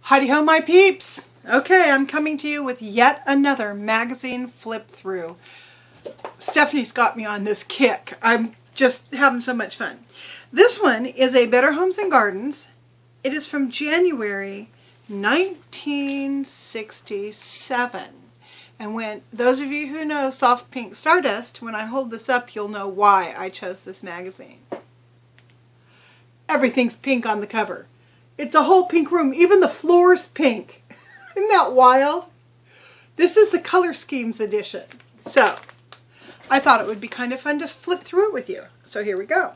Howdy ho, my peeps. Okay, I'm coming to you with yet another magazine flip through. Stephanie's got me on this kick. I'm just having so much fun. This one is a Better Homes and Gardens. It is from January 1967. And when those of you who know Soft Pink Stardust, when I hold this up, you'll know why I chose this magazine. Everything's pink on the cover. It's a whole pink room. Even the floor's pink. Isn't that wild? This is the Color Schemes edition. So, I thought it would be kind of fun to flip through it with you. So here we go.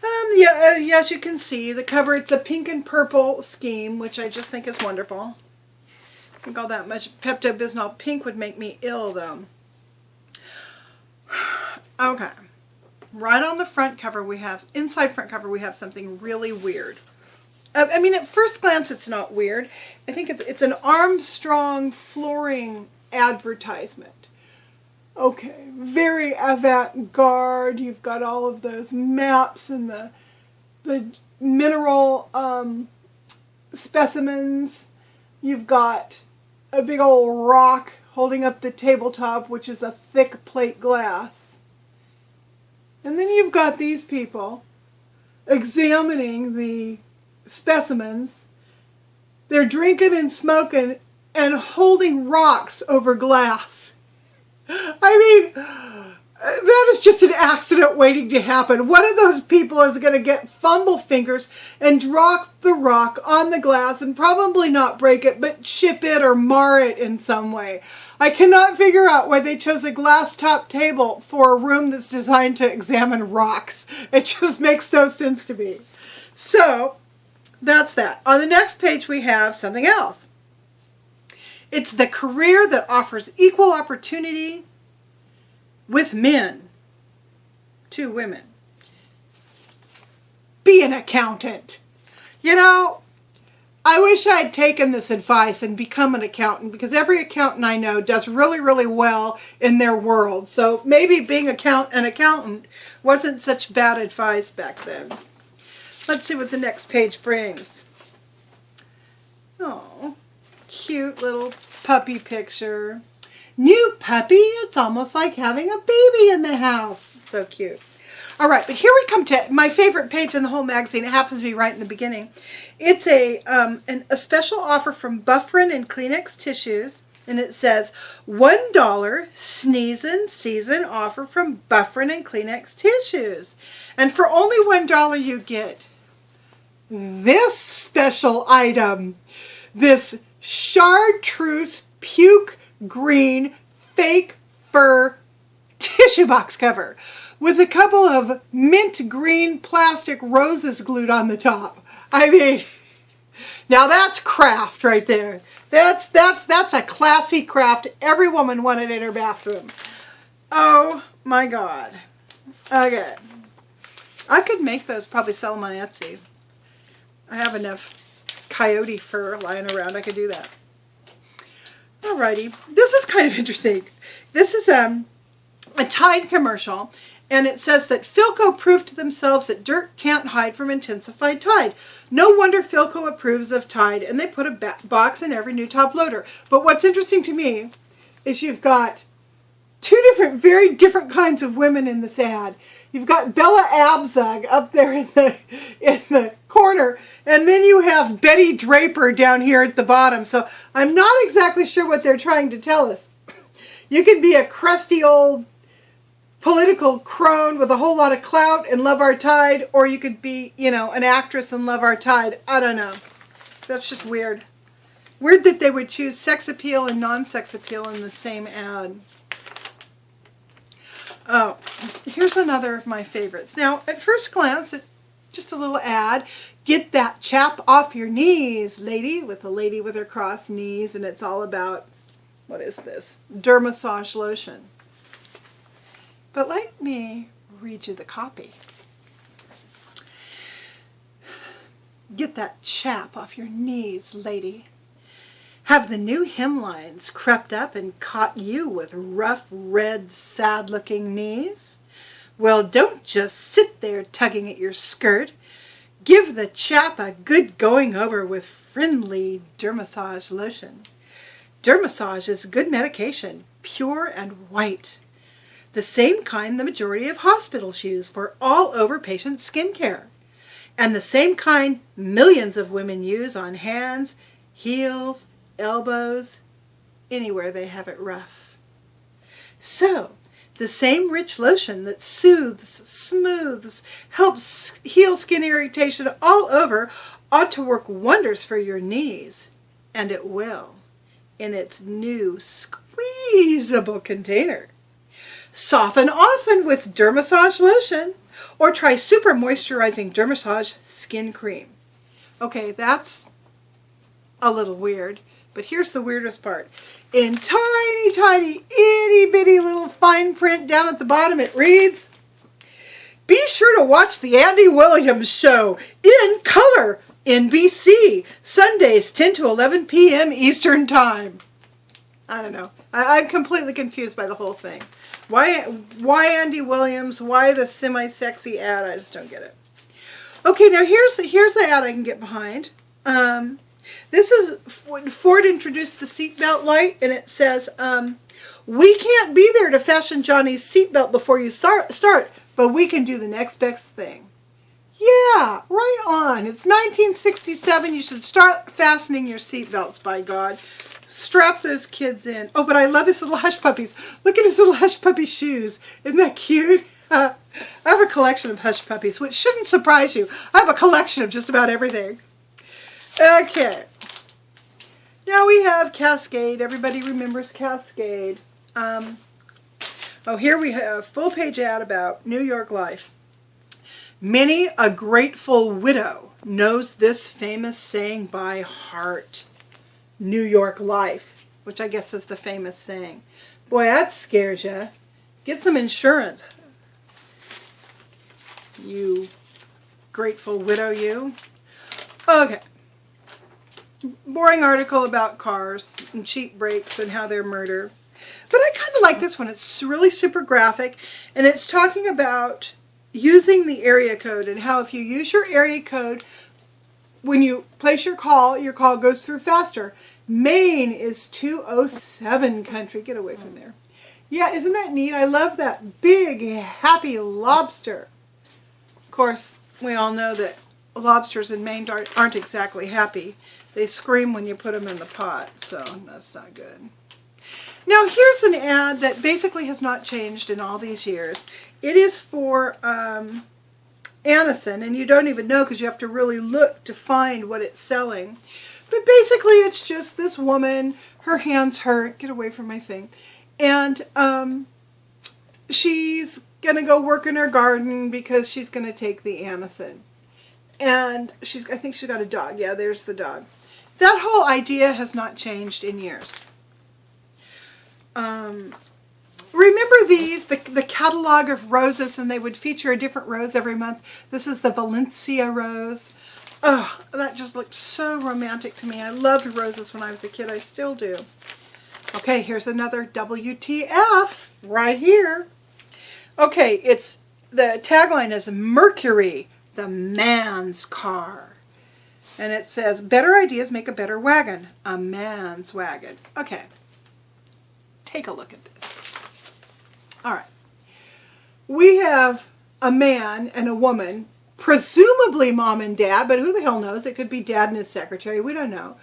As you can see, the cover, it's a pink and purple scheme, which I just think is wonderful. I think all that much Pepto-Bismol pink would make me ill, though. Okay. Right on the front cover, inside front cover, we have something really weird. I mean, at first glance, it's not weird. I think it's an Armstrong flooring advertisement. Okay, very avant-garde. You've got all of those maps and the mineral specimens. You've got a big old rock holding up the tabletop, which is a thick plate glass. And then you've got these people examining the specimens. They're drinking and smoking and holding rocks over glass. I mean, that is just an accident waiting to happen. One of those people is going to get fumble fingers and drop the rock on the glass and probably not break it, but chip it or mar it in some way. I cannot figure out why they chose a glass top table for a room that's designed to examine rocks. It just makes no sense to me. So, that's that. On the next page we have something else. It's the career that offers equal opportunity with men to women. Be an accountant. You know, I wish I'd taken this advice and become an accountant, because every accountant I know does really, really well in their world. So maybe being an accountant wasn't such bad advice back then. Let's see what the next page brings. Oh, cute little puppy picture. New puppy? It's almost like having a baby in the house. So cute. All right, but here we come to my favorite page in the whole magazine. It happens to be right in the beginning. It's a special offer from Bufferin and Kleenex tissues. And it says, $1 sneezing season offer from Bufferin and Kleenex tissues. And for only $1 you get this special item, this chartreuse puke green fake fur tissue box cover with a couple of mint green plastic roses glued on the top. I mean, now that's craft right there. That's a classy craft every woman wanted in her bathroom. Oh my God. Okay. I could make those, probably sell them on Etsy. I have enough coyote fur lying around. I could do that. Alrighty. This is kind of interesting. This is a Tide commercial, and it says that Philco proved to themselves that dirt can't hide from intensified Tide. No wonder Philco approves of Tide, and they put a box in every new top loader. But what's interesting to me is you've got two very different kinds of women in this ad. You've got Bella Abzug up there in the corner, and then you have Betty Draper down here at the bottom. So I'm not exactly sure what they're trying to tell us. You can be a crusty old political crone with a whole lot of clout and love our Tide, or you could be, you know, an actress and love our Tide. I don't know. That's just weird. Weird that they would choose sex appeal and non-sex appeal in the same ad. Oh, here's another of my favorites. Now, at first glance, it's just a little ad. Get that chap off your knees, lady, with a lady with her crossed knees, and it's all about, what is this? Dermassage lotion. But let me read you the copy. Get that chap off your knees, lady. Have the new hemlines crept up and caught you with rough, red, sad-looking knees? Well, don't just sit there tugging at your skirt. Give the chap a good going over with friendly Dermassage lotion. Dermassage is good medication, pure and white. The same kind the majority of hospitals use for all over patient skincare. And the same kind millions of women use on hands, heels, elbows, anywhere they have it rough. So, the same rich lotion that soothes, smooths, helps heal skin irritation all over ought to work wonders for your knees. And it will, in its new squeezable container. Soften often with Dermassage lotion, or try super moisturizing Dermassage skin cream. Okay, that's a little weird, but here's the weirdest part. In tiny, tiny, itty bitty little fine print down at the bottom, it reads, "Be sure to watch the Andy Williams Show in color, NBC, Sundays 10 to 11 p.m. Eastern Time." I don't know. I'm completely confused by the whole thing. Why Andy Williams? Why the semi-sexy ad? I just don't get it. Okay, now here's the ad I can get behind. This is when Ford introduced the seatbelt light, and it says, "We can't be there to fashion Johnny's seatbelt before you start, but we can do the next best thing." Yeah, right on. It's 1967. You should start fastening your seatbelts, by God. Strap those kids in. Oh, but I love his little hush puppies. Look at his little hush puppy shoes. Isn't that cute? I have a collection of hush puppies, which shouldn't surprise you. I have a collection of just about everything. Okay. Now we have Cascade. Everybody remembers Cascade. Here we have a full-page ad about New York Life. Many a grateful widow knows this famous saying by heart. New York Life, which I guess is the famous saying. Boy, that scares you. Get some insurance. You grateful widow, you. Okay. Boring article about cars and cheap brakes and how they're murder. But I kind of like this one. It's really super graphic, and it's talking about using the area code and how if you use your area code, when you place your call goes through faster. Maine is 207 country. Get away from there. Yeah, isn't that neat? I love that big, happy lobster. Of course, we all know that lobsters in Maine aren't exactly happy. They scream when you put them in the pot, so that's not good. Now, here's an ad that basically has not changed in all these years. It is for Anacin, and you don't even know because you have to really look to find what it's selling. But basically, it's just this woman, her hands hurt, get away from my thing, and she's going to go work in her garden because she's going to take the Anacin. And I think she's got a dog. Yeah, there's the dog. That whole idea has not changed in years. Remember these, the catalog of roses, and they would feature a different rose every month. This is the Valencia rose. Oh, that just looked so romantic to me. I loved roses when I was a kid. I still do. Okay, here's another WTF right here. Okay, the tagline is Mercury, the man's car. And it says, better ideas make a better wagon. A man's wagon. Okay. Take a look at this. All right. We have a man and a woman, presumably mom and dad, but who the hell knows? It could be dad and his secretary. We don't know.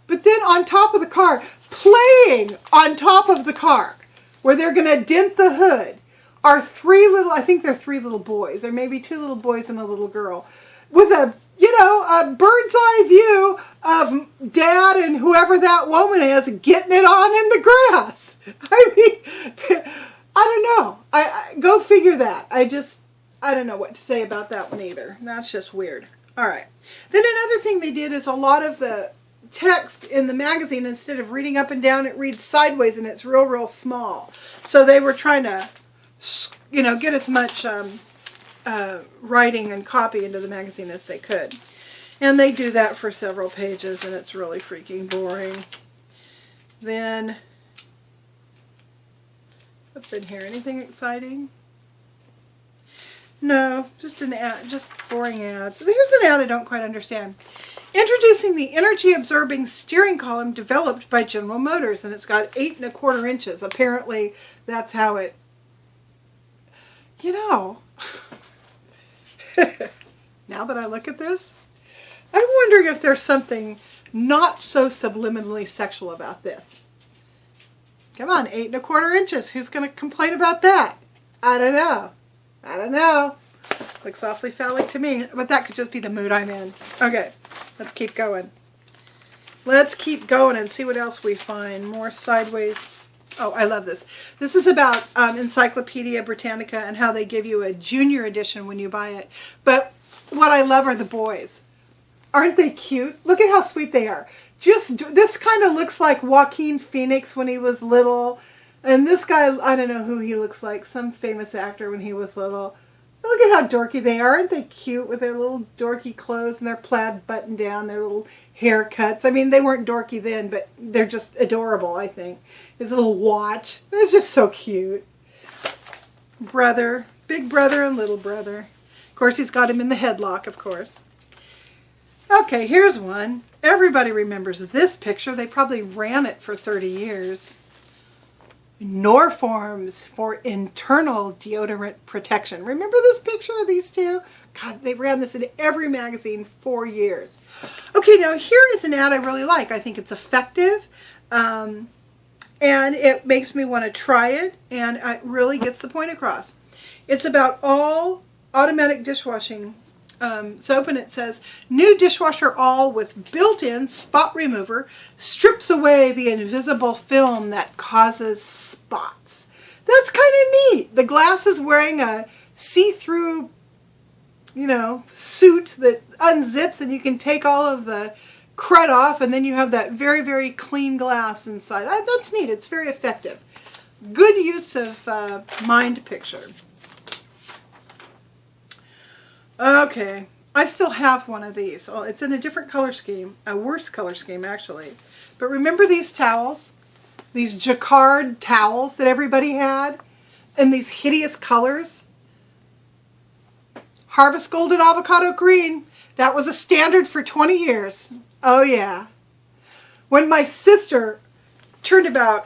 But then on top of the car, playing on top of the car, where they're going to dent the hood, are I think they're three little boys. There may be two little boys and a little girl, with a bird's eye view of dad and whoever that woman is getting it on in the grass. I mean, I don't know. I go figure that. I don't know what to say about that one either. That's just weird. All right. Then another thing they did is a lot of the text in the magazine, instead of reading up and down, it reads sideways and it's real, real small. So they were trying to, get as much writing and copy into the magazine as they could. And they do that for several pages, and it's really freaking boring. Then, what's in here? Anything exciting? No, just an ad, just boring ads. Here's an ad I don't quite understand. Introducing the energy absorbing steering column developed by General Motors, and it's got 8 1/4 inches. Apparently that's how it, you know, now that I look at this, I'm wondering if there's something not so subliminally sexual about this. Come on, 8 1/4 inches. Who's going to complain about that? I don't know. I don't know. Looks awfully phallic to me, but that could just be the mood I'm in. Okay, let's keep going. Let's keep going and see what else we find. More sideways. Oh, I love this. This is about Encyclopedia Britannica and how they give you a junior edition when you buy it. But what I love are the boys. Aren't they cute? Look at how sweet they are. This kind of looks like Joaquin Phoenix when he was little. And this guy, I don't know who he looks like. Some famous actor when he was little. Look at how dorky they are. Aren't they cute with their little dorky clothes and their plaid button down, their little haircuts? I mean, they weren't dorky then, but they're just adorable, I think. His little watch. It's just so cute. Brother. Big brother and little brother. Of course, he's got him in the headlock, of course. Okay, here's one. Everybody remembers this picture. They probably ran it for 30 years. Norforms for internal deodorant protection. Remember this picture of these two? God, they ran this in every magazine for years. Okay, now here is an ad I really like. I think it's effective, and it makes me want to try it, and it really gets the point across. It's about all automatic dishwashing soap, and it says, new dishwasher all with built-in spot remover strips away the invisible film that causes spots. That's kind of neat. The glass is wearing a see-through, you know, suit that unzips and you can take all of the crud off, and then you have that very, very clean glass inside. That's neat. It's very effective. Good use of mind picture. Okay, I still have one of these. Oh, it's in a different color scheme, a worse color scheme actually. But remember these towels? These jacquard towels that everybody had? In these hideous colors? Harvest Gold and Avocado Green. That was a standard for 20 years. Oh yeah. When my sister turned about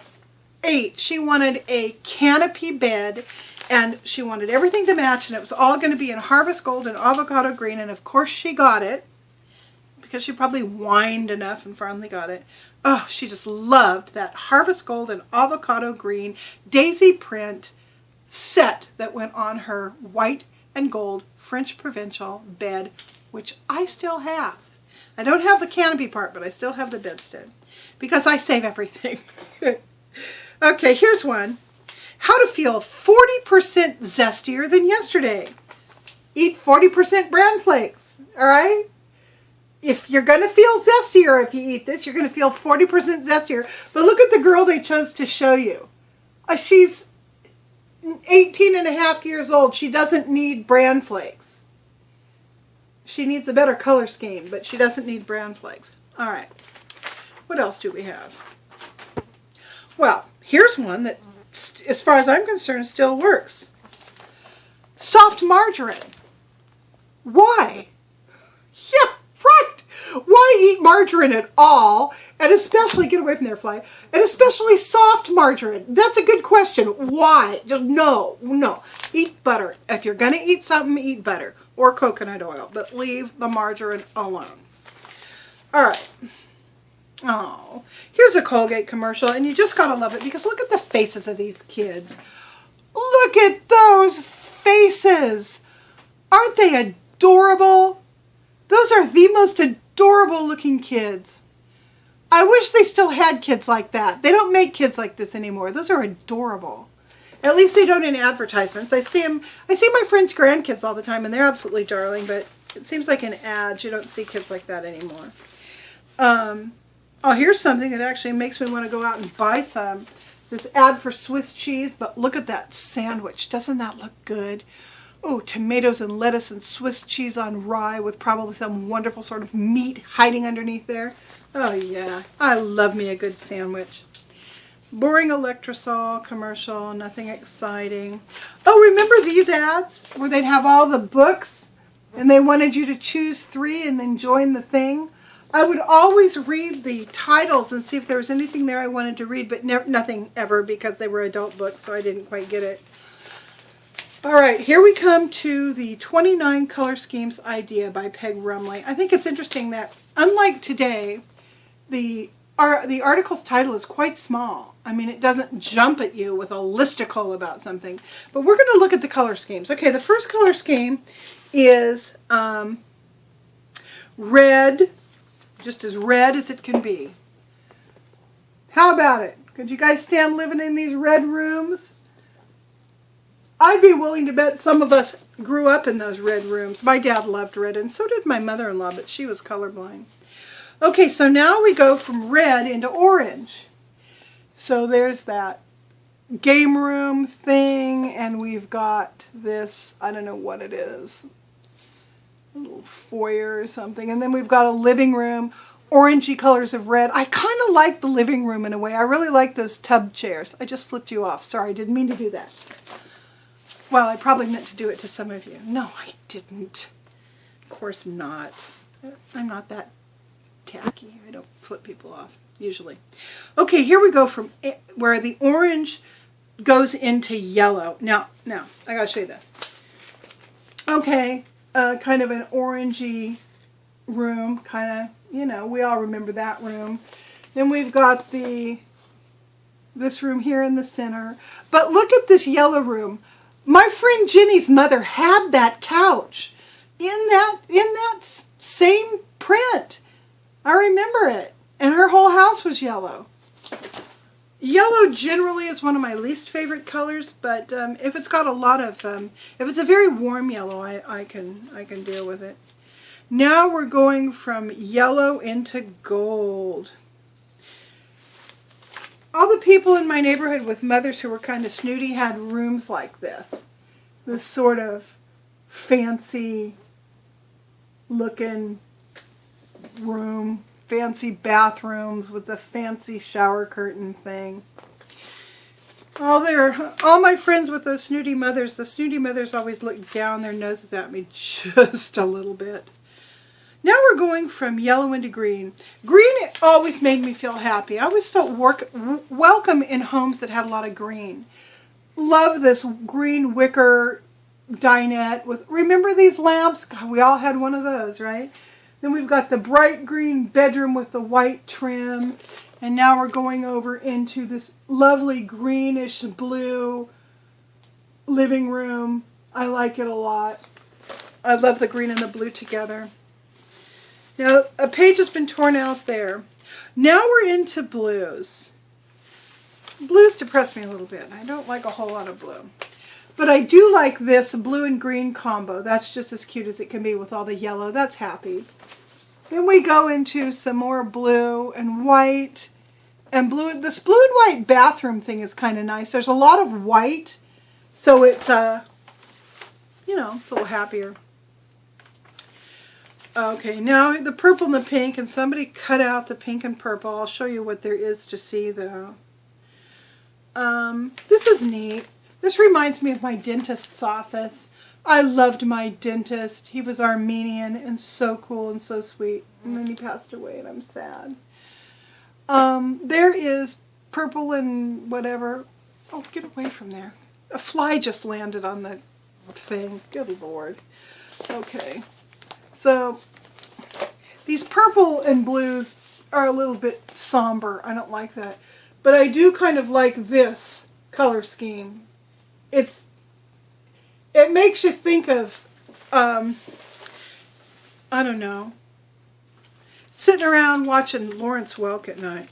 8, she wanted a canopy bed, and she wanted everything to match, and it was all going to be in Harvest Gold and Avocado Green, and of course she got it, because she probably whined enough and finally got it. Oh, she just loved that Harvest Gold and Avocado Green daisy print set that went on her white and gold French Provincial bed, which I still have. I don't have the canopy part, but I still have the bedstead, because I save everything. Okay, here's one. How to feel 40% zestier than yesterday. Eat 40% bran flakes, all right? If you're going to feel zestier if you eat this, you're going to feel 40% zestier. But look at the girl they chose to show you. She's 18 and a half years old. She doesn't need bran flakes. She needs a better color scheme, but she doesn't need bran flakes. All right. What else do we have? Well, here's one that, as far as I'm concerned, still works. Soft margarine. Why? Yeah, right. Why eat margarine at all? And especially, get away from there, fly. And especially soft margarine. That's a good question. Why? Just no. Eat butter. If you're going to eat something, eat butter. Or coconut oil. But leave the margarine alone. All right. Oh, here's a Colgate commercial, and you just gotta love it because look at the faces of these kids. Look at those faces. Aren't they adorable? Those are the most adorable looking kids. I wish they still had kids like that. They don't make kids like this anymore. Those are adorable. At least they don't in advertisements. I see my friends' grandkids all the time, and they're absolutely darling, but it seems like in ads you don't see kids like that anymore. Oh, here's something that actually makes me want to go out and buy some. This ad for Swiss cheese, but look at that sandwich. Doesn't that look good? Oh, tomatoes and lettuce and Swiss cheese on rye with probably some wonderful sort of meat hiding underneath there. Oh yeah, I love me a good sandwich. Boring Electrosol commercial, nothing exciting. Oh, remember these ads where they'd have all the books and they wanted you to choose 3 and then join the thing? I would always read the titles and see if there was anything there I wanted to read, but nothing ever because they were adult books, so I didn't quite get it. All right, here we come to the 29 Color Schemes Idea by Peg Rumley. I think it's interesting that, unlike today, the article's title is quite small. I mean, it doesn't jump at you with a listicle about something. But we're going to look at the color schemes. Okay, the first color scheme is red, just as red as it can be. How about it? Could you guys stand living in these red rooms? I'd be willing to bet some of us grew up in those red rooms. My dad loved red, and so did my mother-in-law, but she was colorblind. Okay, so now we go from red into orange. So there's that game room thing, and we've got this, I don't know what it is, a little foyer or something. And then we've got a living room, orangey colors of red. I kind of like the living room in a way. I really like those tub chairs. I just flipped you off. Sorry, I didn't mean to do that. Well, I probably meant to do it to some of you. No, I didn't. Of course not. I'm not that tacky. I don't flip people off, usually. Okay, here we go from where the orange goes into yellow. Now, I gotta show you this. Okay, kind of an orangey room, kind of, you know, we all remember that room. Then we've got this room here in the center. But look at this yellow room. My friend Jenny's mother had that couch in that same print. I remember it. And her whole house was yellow. Yellow generally is one of my least favorite colors, but if it's got a lot of, if it's a very warm yellow, I can deal with it. Now we're going from yellow into gold. All the people in my neighborhood with mothers who were kind of snooty had rooms like this. This sort of fancy looking room. Fancy bathrooms with the fancy shower curtain thing. All my friends with those snooty mothers, the snooty mothers always look down their noses at me just a little bit. Now we're going from yellow into green. Green always made me feel happy. I always felt welcome in homes that had a lot of green. Love this green wicker dinette with, remember these lamps? God, we all had one of those, right? Then we've got the bright green bedroom with the white trim. And now we're going over into this lovely greenish blue living room. I like it a lot. I love the green and the blue together. Now, a page has been torn out there. Now we're into blues. Blues depress me a little bit. I don't like a whole lot of blue. But I do like this blue and green combo. That's just as cute as it can be with all the yellow. That's happy. Then we go into some more blue and white. And blue. This blue and white bathroom thing is kind of nice. There's a lot of white. So it's, you know, it's a little happier. Okay, now the purple and the pink. And somebody cut out the pink and purple. I'll show you what there is to see, though. This is neat. This reminds me of my dentist's office. I loved my dentist. He was Armenian and so cool and so sweet. And then he passed away and I'm sad. There is purple and whatever. Oh, get away from there. A fly just landed on the thing. Good Lord. Okay. So, these purple and blues are a little bit somber. I don't like that. But I do kind of like this color scheme. It makes you think of, I don't know, sitting around watching Lawrence Welk at night.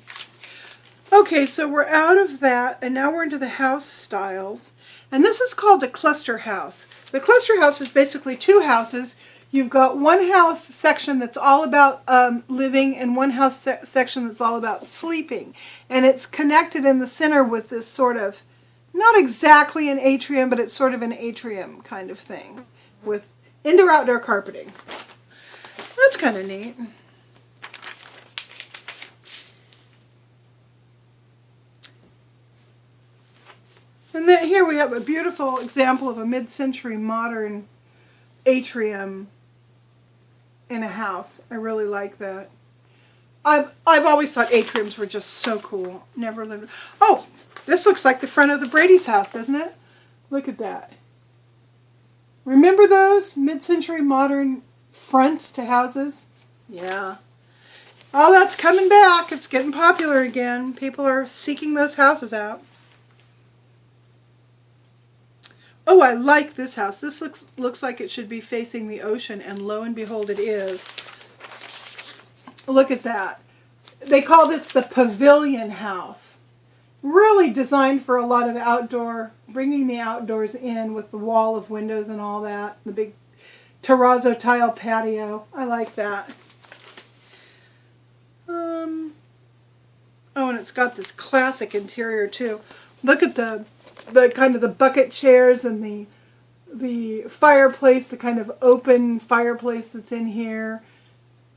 Okay, so we're out of that, and now we're into the house styles. And this is called a cluster house. The cluster house is basically two houses. You've got one house section that's all about living and one house section that's all about sleeping. And it's connected in the center with this sort of, not exactly an atrium, but it's sort of an atrium kind of thing with indoor-outdoor carpeting. That's kind of neat. And then here we have a beautiful example of a mid-century modern atrium in a house. I really like that. I've always thought atriums were just so cool. Never lived. Oh, this looks like the front of the Brady's house, doesn't it? Look at that. Remember those mid-century modern fronts to houses? Yeah. Oh, that's coming back. It's getting popular again. People are seeking those houses out. Oh, I like this house. This looks like it should be facing the ocean, and lo and behold, it is. Look at that. They call this the pavilion house. Really designed for a lot of outdoor, bringing the outdoors in with the wall of windows and all that. The big terrazzo tile patio. I like that. Oh, and it's got this classic interior too. Look at the kind of the bucket chairs and the fireplace, the kind of open fireplace that's in here.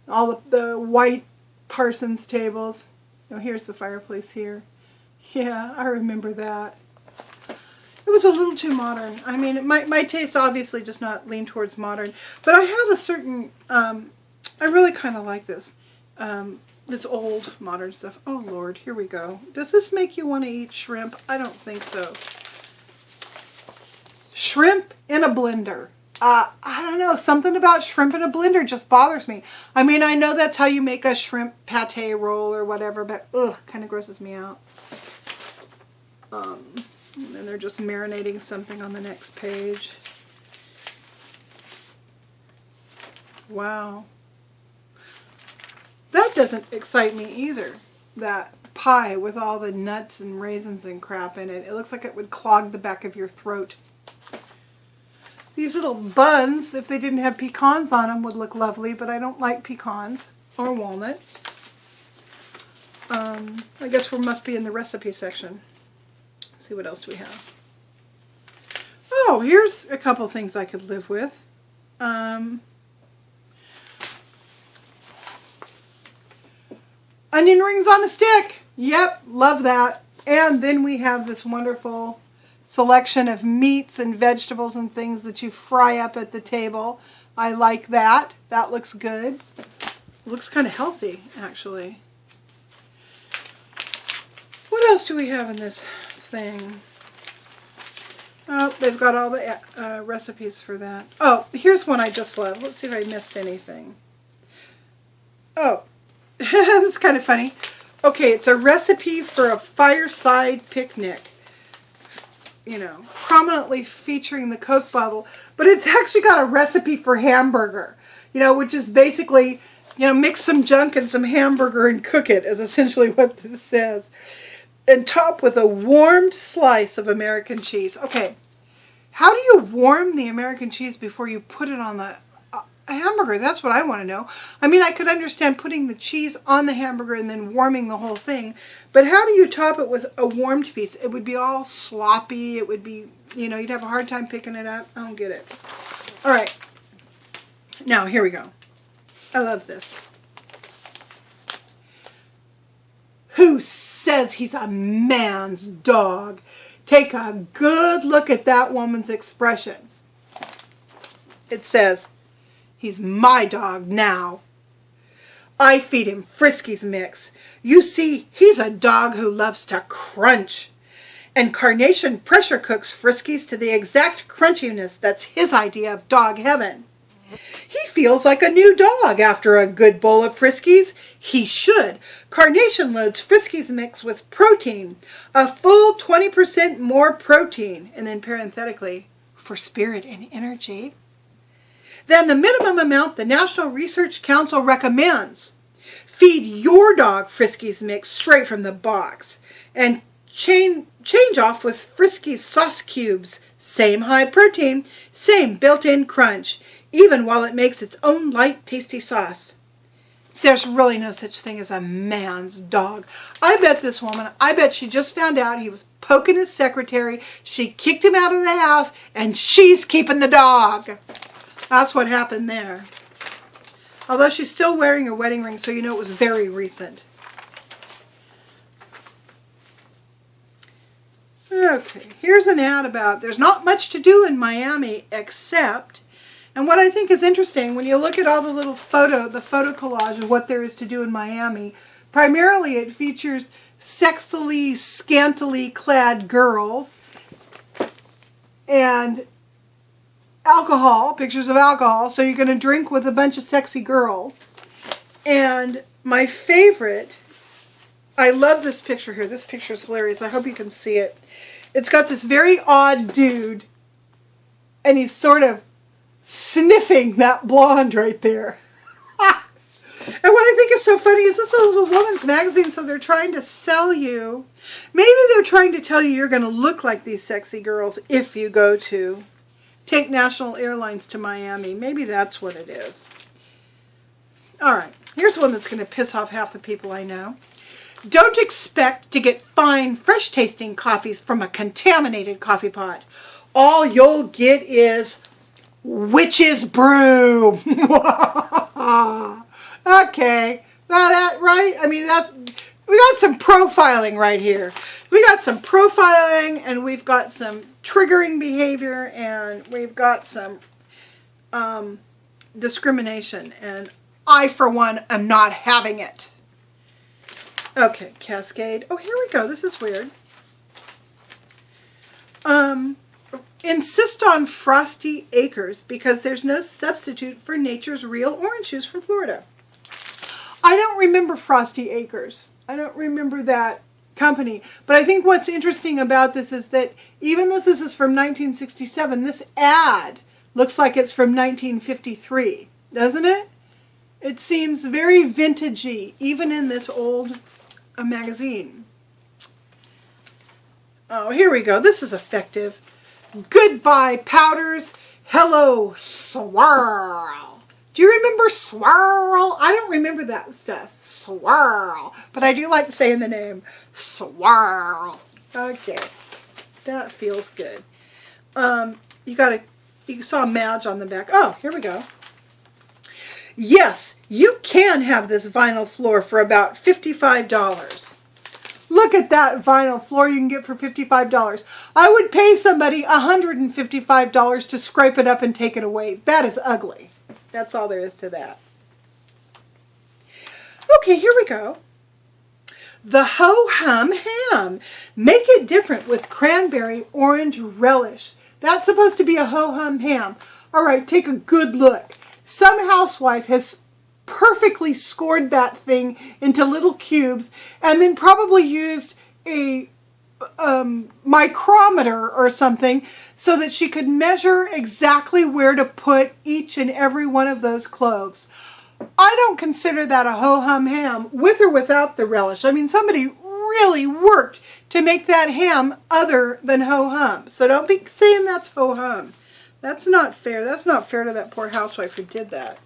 All the white Parsons tables. Oh, here's the fireplace here. Yeah, I remember that. It was a little too modern. I mean, my taste obviously does not lean towards modern, but I have a certain, I really kind of like this. This old modern stuff. Oh Lord, here we go. Does this make you want to eat shrimp? I don't think so. Shrimp in a blender. I don't know, something about shrimp in a blender just bothers me. I mean, I know that's how you make a shrimp pate roll or whatever, but ugh, kind of grosses me out. And then they're just marinating something on the next page. Wow. That doesn't excite me either. That pie with all the nuts and raisins and crap in it. It looks like it would clog the back of your throat. These little buns, if they didn't have pecans on them, would look lovely, but I don't like pecans or walnuts. I guess we must be in the recipe section. Let's see what else we have. Oh, here's a couple things I could live with. Onion rings on a stick. Yep, love that. And then we have this wonderful selection of meats and vegetables and things that you fry up at the table. I like that. That looks good. It looks kind of healthy, actually. What else do we have in this thing? Oh, they've got all the recipes for that. Oh, here's one I just love. Let's see if I missed anything. Oh, this is kind of funny. Okay, it's a recipe for a fireside picnic. You know, prominently featuring the Coke bottle, but it's actually got a recipe for hamburger, you know, which is basically, you know, mix some junk and some hamburger and cook it, is essentially what this says. And top with a warmed slice of American cheese. Okay, how do you warm the American cheese before you put it on the hamburger? That's what I want to know. I mean, I could understand putting the cheese on the hamburger and then warming the whole thing, but how do you top it with a warmed piece? It would be all sloppy. It would be, you know, you'd have a hard time picking it up. I don't get it. All right. Now, here we go. I love this. Who says he's a man's dog? Take a good look at that woman's expression. It says, he's my dog now. I feed him Friskies mix. You see, he's a dog who loves to crunch. And Carnation pressure cooks Friskies to the exact crunchiness that's his idea of dog heaven. He feels like a new dog after a good bowl of Friskies. He should. Carnation loads Friskies mix with protein. A full 20% more protein. And then parenthetically, for spirit and energy. Than the minimum amount the National Research Council recommends. Feed your dog Friskies mix straight from the box. And change off with Friskies sauce cubes. Same high protein, same built-in crunch, even while it makes its own light, tasty sauce. There's really no such thing as a man's dog. I bet this woman, I bet she just found out he was poking his secretary. She kicked him out of the house, and she's keeping the dog. That's what happened there. Although she's still wearing a wedding ring, so you know it was very recent. Okay, here's an ad about there's not much to do in Miami except, and what I think is interesting, when you look at all the little the photo collage of what there is to do in Miami, primarily it features sexily, scantily clad girls and alcohol, pictures of alcohol, so you're going to drink with a bunch of sexy girls. And my favorite, I love this picture here. This picture is hilarious. I hope you can see it. It's got this very odd dude, and he's sort of sniffing that blonde right there. And what I think is so funny is this is a woman's magazine, so they're trying to sell you. Maybe they're trying to tell you you're going to look like these sexy girls if you go to take National Airlines to Miami. Maybe that's what it is. All right, here's one that's going to piss off half the people I know. Don't expect to get fine, fresh-tasting coffees from a contaminated coffee pot. All you'll get is witch's brew. Okay, now that right? I mean, we got some profiling right here. We got some profiling, and we've got some triggering behavior, and we've got some discrimination. And I, for one, am not having it. Okay, Cascade. Oh, here we go. This is weird. Insist on Frosty Acres because there's no substitute for nature's real orange juice from Florida. I don't remember Frosty Acres. I don't remember that company. But I think what's interesting about this is that even though this is from 1967, this ad looks like it's from 1953, doesn't it? It seems very vintagey, even in this old magazine. Oh, here we go. This is effective. Goodbye powders. Hello swirl. Do you remember swirl? I don't remember that stuff. Swirl. But I do like saying the name. Swirl. Okay. That feels good. You saw Madge on the back. Oh, here we go. Yes, you can have this vinyl floor for about $55. Look at that vinyl floor you can get for $55. I would pay somebody $155 to scrape it up and take it away. That is ugly. That's all there is to that. Okay, here we go. The Ho-Hum Ham. Make it different with cranberry orange relish. That's supposed to be a Ho-Hum ham. All right, take a good look. Some housewife has perfectly scored that thing into little cubes and then probably used a micrometer or something so that she could measure exactly where to put each and every one of those cloves. I don't consider that a ho-hum ham with or without the relish. I mean, somebody really worked to make that ham other than ho-hum. So don't be saying that's ho-hum. That's not fair. That's not fair to that poor housewife who did that.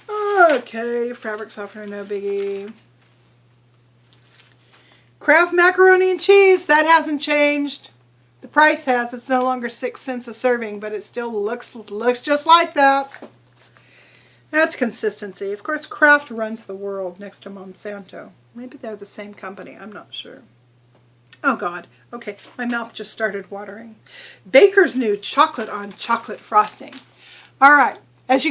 Okay, fabric softener, no biggie. Kraft macaroni and cheese, that hasn't changed. The price has. It's no longer 6 cents a serving, but it still looks just like that. That's consistency. Of course, Kraft runs the world next to Monsanto. Maybe they're the same company. I'm not sure. Oh, God. Okay, my mouth just started watering. Baker's new chocolate on chocolate frosting. All right. As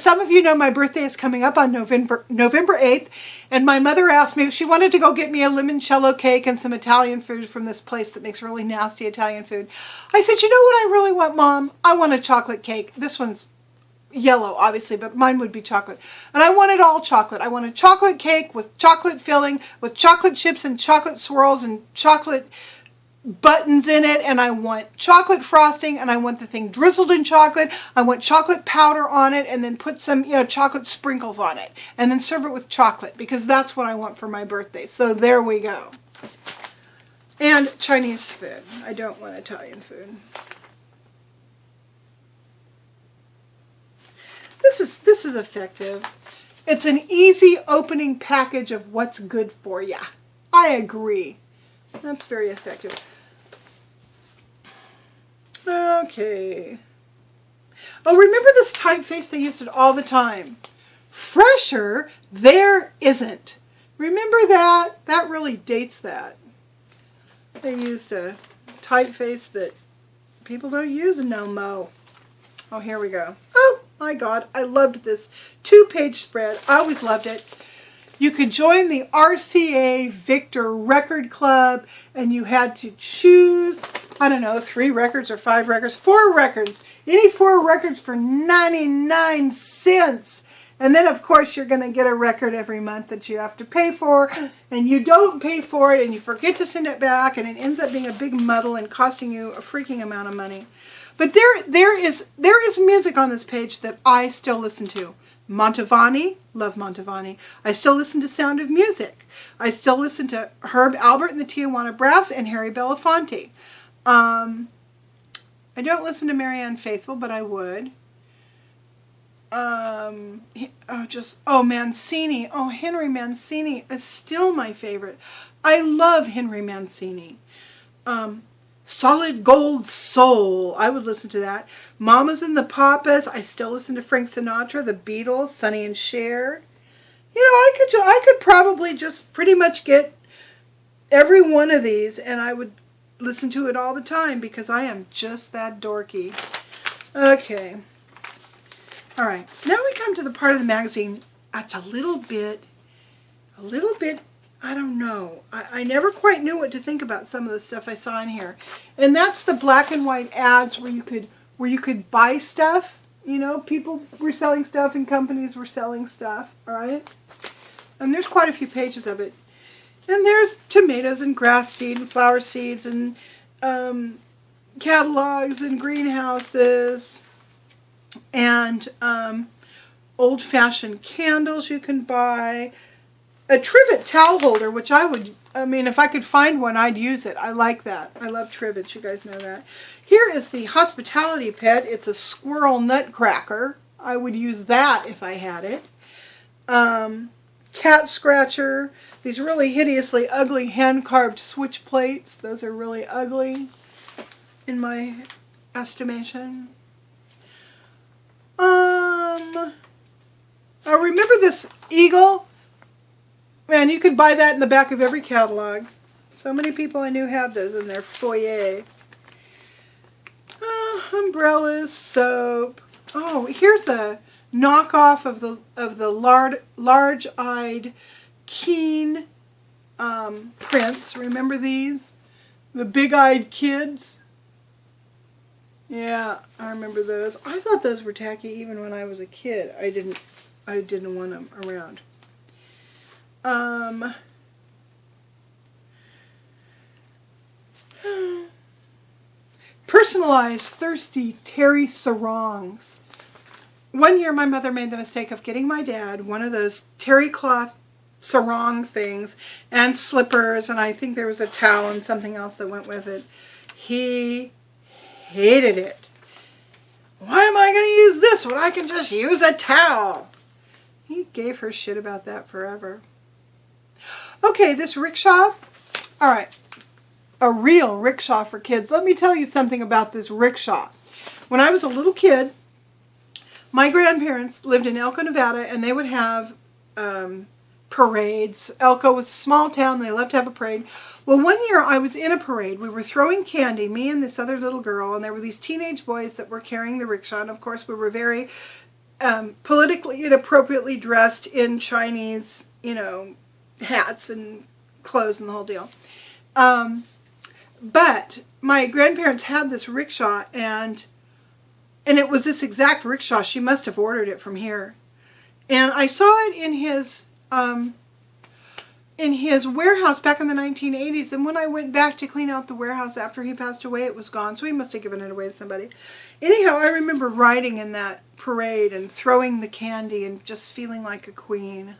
some of you know, my birthday is coming up on November 8th, and my mother asked me if she wanted to go get me a limoncello cake and some Italian food from this place that makes really nasty Italian food. I said, you know what I really want, Mom? I want a chocolate cake. This one's yellow, obviously, but mine would be chocolate. And I want it all chocolate. I want a chocolate cake with chocolate filling, with chocolate chips and chocolate swirls and chocolate buttons in it, and I want chocolate frosting, and I want the thing drizzled in chocolate. I want chocolate powder on it, and then put some, chocolate sprinkles on it, and then serve it with chocolate, because that's what I want for my birthday. So there we go. And Chinese food. I don't want Italian food. This is effective. It's an easy opening package of what's good for ya. I agree. That's very effective. Okay. Oh, remember this typeface? They used it all the time. Fresher, there isn't. Remember that? That really dates that. They used a typeface that people don't use no mo. Oh, here we go. Oh my God, I loved this 2-page spread. I always loved it. You could join the RCA Victor Record Club, and you had to choose, I don't know, 3 records or 5 records, 4 records. Any 4 records for 99 cents. And then, of course, you're going to get a record every month that you have to pay for, and you don't pay for it, and you forget to send it back, and it ends up being a big muddle and costing you a freaking amount of money. But there is music on this page that I still listen to. Mantovani, love Mantovani. I still listen to Sound of Music. I still listen to Herb Albert and the Tijuana Brass and Harry Belafonte. I don't listen to Marianne Faithfull, but I would. Mancini. Oh, Henry Mancini is still my favorite. I love Henry Mancini. Solid Gold Soul. I would listen to that. Mamas and the Papas. I still listen to Frank Sinatra, the Beatles, Sonny and Cher. You know, I could probably just pretty much get every one of these, and I would listen to it all the time because I am just that dorky. Okay. All right. Now we come to the part of the magazine that's a little bit, I don't know. I never quite knew what to think about some of the stuff I saw in here. And that's the black and white ads where you could buy stuff. You know, people were selling stuff and companies were selling stuff, all right? And there's quite a few pages of it. And there's tomatoes and grass seed and flower seeds and catalogs and greenhouses and old-fashioned candles you can buy. A trivet towel holder, which if I could find one, I'd use it. I like that. I love trivets. You guys know that. Here is the hospitality pet. It's a squirrel nutcracker. I would use that if I had it. Cat scratcher. These really hideously ugly hand-carved switch plates. Those are really ugly in my estimation. I remember this eagle. Man, you could buy that in the back of every catalog. So many people I knew had those in their foyer. Umbrellas, soap. Oh, here's a knockoff of the large-eyed keen prints. Remember these? The big-eyed kids. Yeah, I remember those. I thought those were tacky even when I was a kid. I didn't want them around. Personalized thirsty terry sarongs. One year my mother made the mistake of getting my dad one of those terry cloth sarong things and slippers, and I think there was a towel and something else that went with it. He hated it. Why am I going to use this when I can just use a towel? He gave her shit about that forever. Okay, this rickshaw. All right, a real rickshaw for kids. Let me tell you something about this rickshaw. When I was a little kid, my grandparents lived in Elko, Nevada, and they would have parades. Elko was a small town. They loved to have a parade. Well, one year I was in a parade. We were throwing candy, me and this other little girl, and there were these teenage boys that were carrying the rickshaw, and of course we were very politically inappropriately dressed in Chinese, hats and clothes and the whole deal. But my grandparents had this rickshaw, and it was this exact rickshaw. She must have ordered it from here. And I saw it in his warehouse back in the 1980s. And when I went back to clean out the warehouse after he passed away, it was gone. So he must have given it away to somebody. Anyhow, I remember riding in that parade and throwing the candy and just feeling like a queen.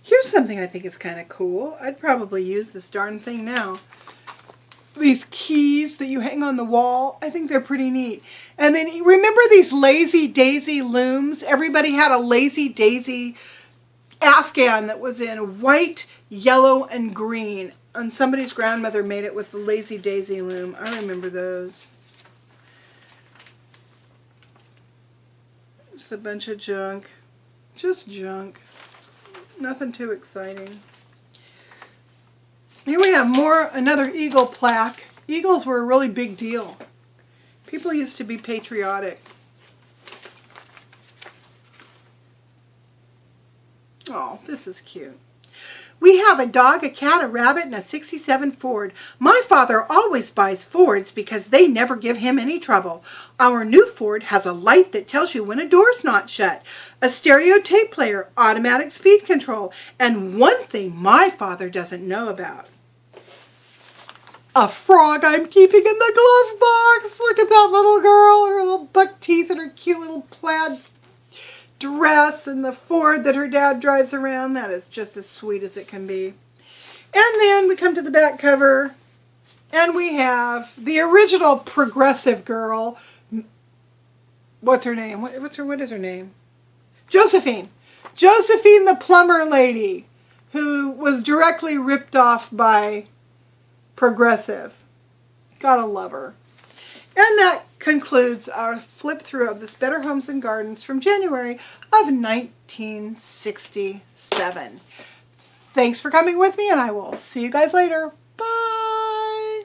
Here's something I think is kind of cool. I'd probably use this darn thing now. These keys that you hang on the wall, I think they're pretty neat. And then remember these Lazy Daisy looms? Everybody had a Lazy Daisy Afghan that was in white, yellow, and green. And somebody's grandmother made it with the Lazy Daisy loom. I remember those. Just a bunch of junk. Just junk. Nothing too exciting. Here we have another eagle plaque. Eagles were a really big deal. People used to be patriotic. Oh, this is cute. We have a dog, a cat, a rabbit, and a 67 Ford. My father always buys Fords because they never give him any trouble. Our new Ford has a light that tells you when a door's not shut, a stereo tape player, automatic speed control, and one thing my father doesn't know about. A frog I'm keeping in the glove box. Look at that little girl, her little buck teeth and her cute little plaid dress and the Ford that her dad drives around. That is just as sweet as it can be. And then we come to the back cover and we have the original progressive girl. What's her name? What is her name? Josephine. Josephine the plumber lady, who was directly ripped off by Progressive. Gotta love her. And that concludes our flip through of this Better Homes and Gardens from January of 1967. Thanks for coming with me, and I will see you guys later.